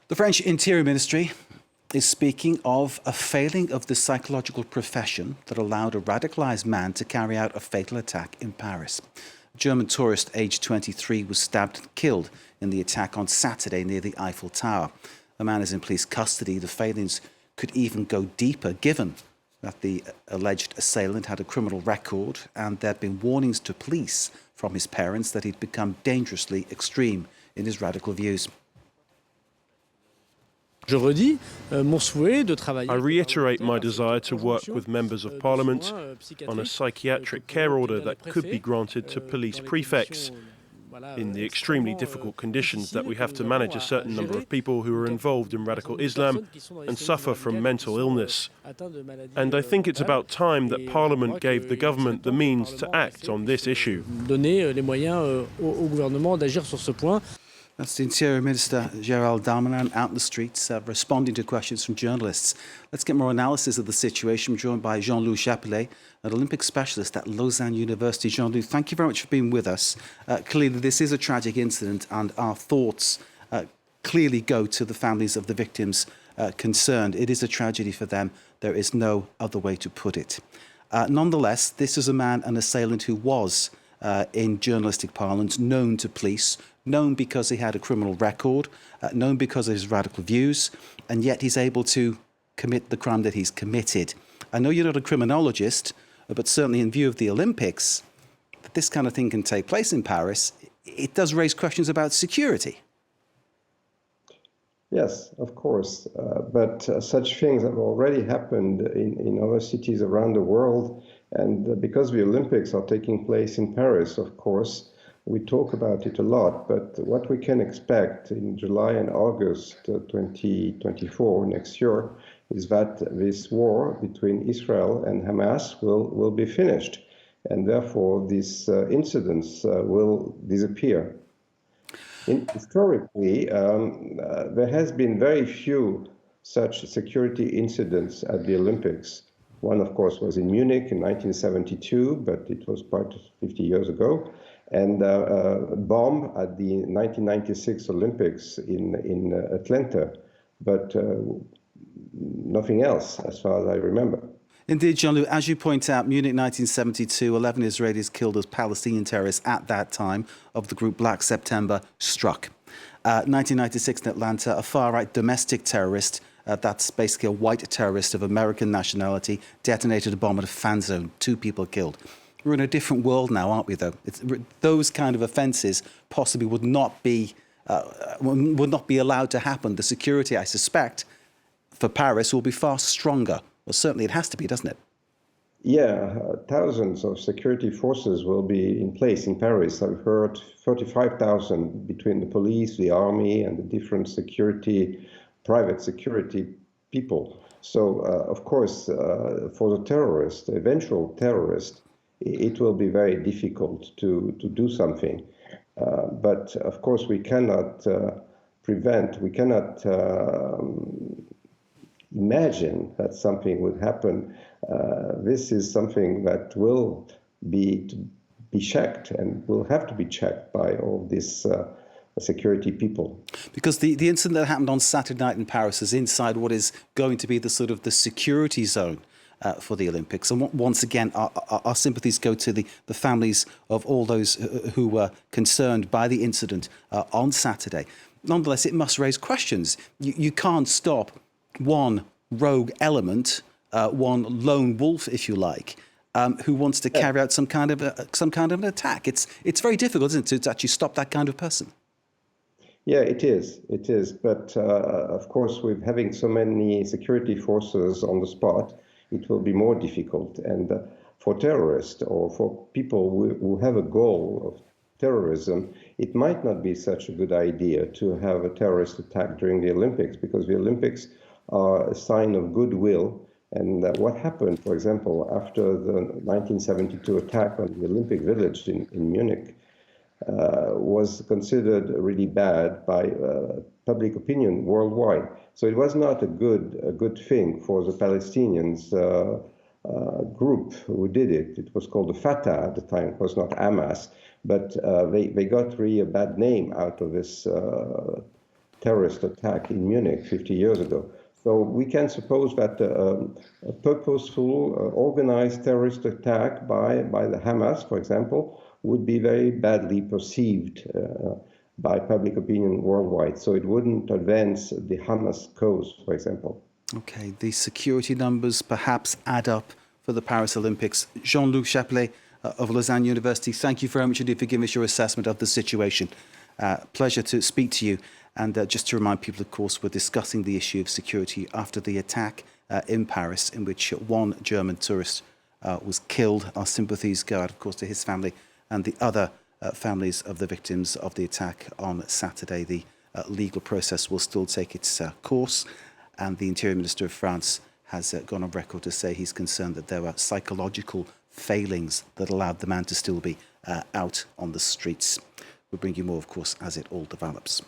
The French Interior Ministry is speaking of a failing of the psychological profession that allowed a radicalised man to carry out a fatal attack in Paris. A German tourist aged 23 was stabbed and killed in the attack on Saturday near the Eiffel Tower. The man is in police custody. The failings could even go deeper, given that the alleged assailant had a criminal record and there had been warnings to police from his parents that he'd become dangerously extreme in his radical views. I reiterate my desire to work with members of parliament on a psychiatric care order that could be granted to police prefects in the extremely difficult conditions that we have to manage a certain number of people who are involved in radical Islam and suffer from mental illness. And I think it's about time that Parliament gave the government the means to act on this issue. That's the Interior Minister Gérald Darmanin out in the streets responding to questions from journalists. Let's get more analysis of the situation, joined by Jean-Loup Chappelet, an Olympic specialist at Lausanne University. Jean-Loup, thank you very much for being with us. Clearly, this is a tragic incident, and our thoughts clearly go to the families of the victims concerned. It is a tragedy for them. There is no other way to put it. Nonetheless, this is a man, an assailant who was, in journalistic parlance, known to police, known because he had a criminal record, known because of his radical views, and yet he's able to commit the crime that he's committed. I know you're not a criminologist, but certainly in view of the Olympics, that this kind of thing can take place in Paris, it does raise questions about security. Yes, of course, but such things have already happened in other cities around the world, and because the Olympics are taking place in Paris, of course, we talk about it a lot, but what we can expect in July and August 2024, next year, is that this war between Israel and Hamas will be finished, and therefore these incidents will disappear. Historically, there has been very few such security incidents at the Olympics. One, of course, was in Munich in 1972, but it was quite 50 years ago. And a bomb at the 1996 Olympics in Atlanta, but nothing else, as far as I remember. Indeed, Jean-Loup, as you point out, Munich 1972, 11 Israelis killed as Palestinian terrorists at that time of the group Black September struck. 1996 in Atlanta, a far-right domestic terrorist, that's basically a white terrorist of American nationality, detonated a bomb at a fan zone, 2 people killed. We're in a different world now, aren't we, though? Those kind of offences possibly would not be allowed to happen. The security, I suspect, for Paris will be far stronger. Well, certainly it has to be, doesn't it? Yeah, thousands of security forces will be in place in Paris. I've heard 35,000 between the police, the army, and the different private security people. So, of course, for the eventual terrorist, it will be very difficult to do something. But, of course, we cannot imagine that something would happen. This is something that will be checked and will have to be checked by all these security people. Because the incident that happened on Saturday night in Paris is inside what is going to be the sort of the security zone for the Olympics. And once again, our sympathies go to the families of all those who were concerned by the incident on Saturday. Nonetheless, it must raise questions. You can't stop one rogue element, one lone wolf, if you like, who wants to carry out some kind of an attack. It's very difficult, isn't it, to actually stop that kind of person? Yeah, it is. But of course, with having so many security forces on the spot, it will be more difficult. And for terrorists or for people who have a goal of terrorism, it might not be such a good idea to have a terrorist attack during the Olympics, because the Olympics are a sign of goodwill. And what happened, for example, after the 1972 attack on the Olympic Village in Munich was considered really bad by public opinion worldwide. So it was not a good thing for the Palestinians group who did it. It was called the Fatah at the time. It was not Hamas, but they got really a bad name out of this terrorist attack in Munich 50 years ago. So we can suppose that a purposeful, organized terrorist attack by the Hamas, for example, would be very badly perceived by public opinion worldwide. So it wouldn't advance the Hamas cause, for example. Okay, the security numbers perhaps add up for the Paris Olympics. Jean-Loup Chappelet of Lausanne University, thank you very much indeed for giving us your assessment of the situation. Pleasure to speak to you. And just to remind people, of course, we're discussing the issue of security after the attack in Paris, in which one German tourist was killed. Our sympathies go out, of course, to his family and the other families of the victims of the attack on Saturday. The legal process will still take its course. And the Interior Minister of France has gone on record to say he's concerned that there were psychological failings that allowed the man to still be out on the streets. We'll bring you more, of course, as it all develops.